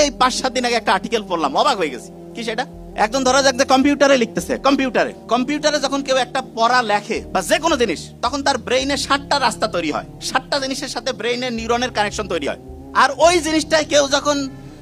এই 5-7 দিন আগে একটা আর্টিকেল পড়লাম, অবাক হয়ে গেছি। কি সেটা? একজন ধরা যাক যে কম্পিউটারে লিখতেছে, কম্পিউটারে যখন কেউ একটা পড়া লেখে বা যে কোনো জিনিস, তখন তার ব্রেইনে 7টা রাস্তা তৈরি হয়, 7টা জিনিসের সাথে ব্রেইনের নিউরনের কানেকশন তৈরি হয়। আর ওই জিনিসটাই কেউ যখন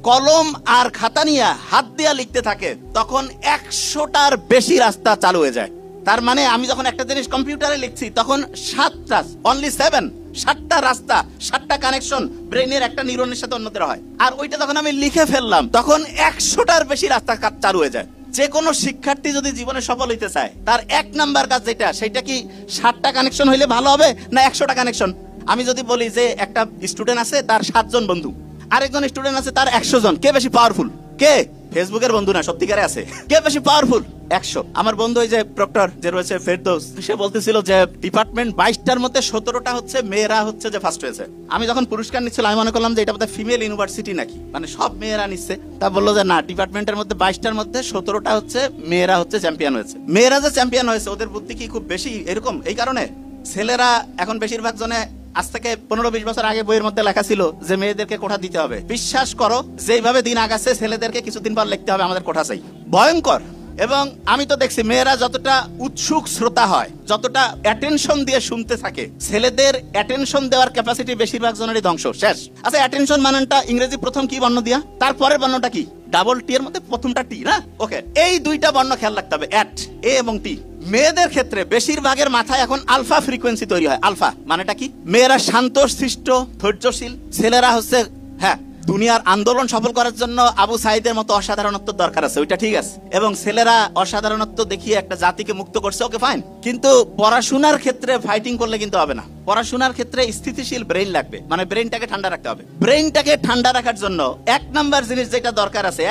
কলম আর খাতা নিয়ে হাত দিয়ে লিখতে থাকে, তখন 100টার বেশি রাস্তা চালু হয়ে যায়। তার মানে আমি যখন একটা জিনিস কম্পিউটারে লিখছি, তখন 7টা রাস্তা, 7টা কানেকশন ব্রেইনের একটা নিউরনের সাথে অন্যদের হয়। আর ওইটা যখন আমি লিখে ফেললাম, তখন 100টার বেশি রাস্তা চালু হয়ে যায়। যে কোনো শিক্ষার্থী যদি জীবনে সফল হইতে চায়, তার 1 নাম্বার কাজ যেটা, সেটা কি 7টা কানেকশন হইলে ভালো হবে না 100টা কানেকশন? আমি যদি বলি যে একটা স্টুডেন্ট আছে, তার 7 জন বন্ধু, আরেকজন স্টুডেন্ট আছে তার 100 জন, কে বেশি পাওয়ারফুল? কে? ফেসবুকের বন্ধু না, সত্যিকারে আছে। কে বেশি পাওয়ারফুল? 100। আমার বন্ধু এই যে প্রক্টর যে রয়েছে ফেরদৌস, সে বলতেছিল যে ডিপার্টমেন্ট 22টার মধ্যে 17টা হচ্ছে মেয়েরা হচ্ছে যে ফার্স্ট হয়েছে। আমি যখন পুরস্কার নিচ্ছিল, আমি মনে করলাম যে এটা বোধহয় ফিমেল ইউনিভার্সিটি নাকি, মানে সব মেয়েরা নিচ্ছে। তা বললো যে না, ডিপার্টমেন্টের মধ্যে 22টার মধ্যে 17টা হচ্ছে মেয়েরা হচ্ছে চ্যাম্পিয়ন হয়েছে। মেয়েরা যে চ্যাম্পিয়ন হয়েছে, ওদের বুদ্ধি কি খুব বেশি এরকম? এই কারণে ছেলেরা এখন বেশিরভাগ জনে, আজ থেকে 15-20 বছর আগে বইয়ের মধ্যে লেখা ছিল যে মেয়েদেরকে কোঠা দিতে হবে। বিশ্বাস করো, যেভাবে দিন আগাচ্ছে, ছেলেদেরকে কিছুদিন পর লিখতে হবে আমাদের কোঠা চাই। ভয়ঙ্কর। এবং আমি তো দেখছি মেয়েরা যতটা উৎসুক শ্রোতা হয়, যতটা অ্যাটেনশন দিয়ে শুনতে থাকে, ছেলেদের অ্যাটেনশন দেওয়ার ক্যাপাসিটি বেশিরভাগ জনেরই ধ্বংস, শেষ। আচ্ছা, অ্যাটেনশন মানেটা ইংরেজি প্রথম কি বর্ণ দিয়া, তারপরের বর্ণটা কি? ডাবল টি এর মধ্যে প্রথমটা টি না? ওকে, এই দুইটা বর্ণ খেয়াল রাখতে হবে, অ্যাট, এ এবং টি। মেয়েদের ক্ষেত্রে বেশিরভাগের মাথায় এখন আলফা ফ্রিকোয়েন্সি তৈরি হয়। আলফা মানেটা কি? মেয়েরা শান্ত শিষ্ট ধৈর্যশীল, ছেলেরা হচ্ছে হ্যাঁ দুনিয়ার আন্দোলন সফল করার জন্য আবু সাইদের মতো অসাধারণত্ব দরকার আছে, ওইটা ঠিক আছে। এবং ছেলেরা অসাধারণত্ব দেখিয়ে একটা জাতিকে মুক্ত করছে, ওকে ফাইন। কিন্তু পড়াশোনার ক্ষেত্রে ফাইটিং করলে কিন্তু হবে না। পড়াশোনার ক্ষেত্রে স্থিতিশীল ব্রেইন লাগবে, মানে ব্রেইনটাকে ঠান্ডা রাখতে হবে। ব্রেইনটাকে ঠান্ডা রাখার জন্য 1 নাম্বার জিনিস যেটা দরকার আছে,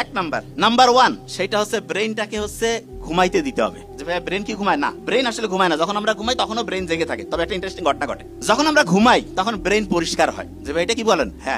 নাম্বার 1, সেটা হচ্ছে ব্রেইনটাকে হচ্ছে ঘুমাইতে দিতে হবে। যে ভাই ব্রেন কি ঘুমায়? না, ব্রেন আসলে ঘুমায় না। যখন আমরা ঘুমাই তখনও ব্রেন জেগে থাকে। তবে একটা ইন্টারেস্টিং ঘটনা ঘটে, যখন আমরা ঘুমাই তখন ব্রেন পরিষ্কার হয়। যে ভাই এটা কি বলেন? হ্যাঁ।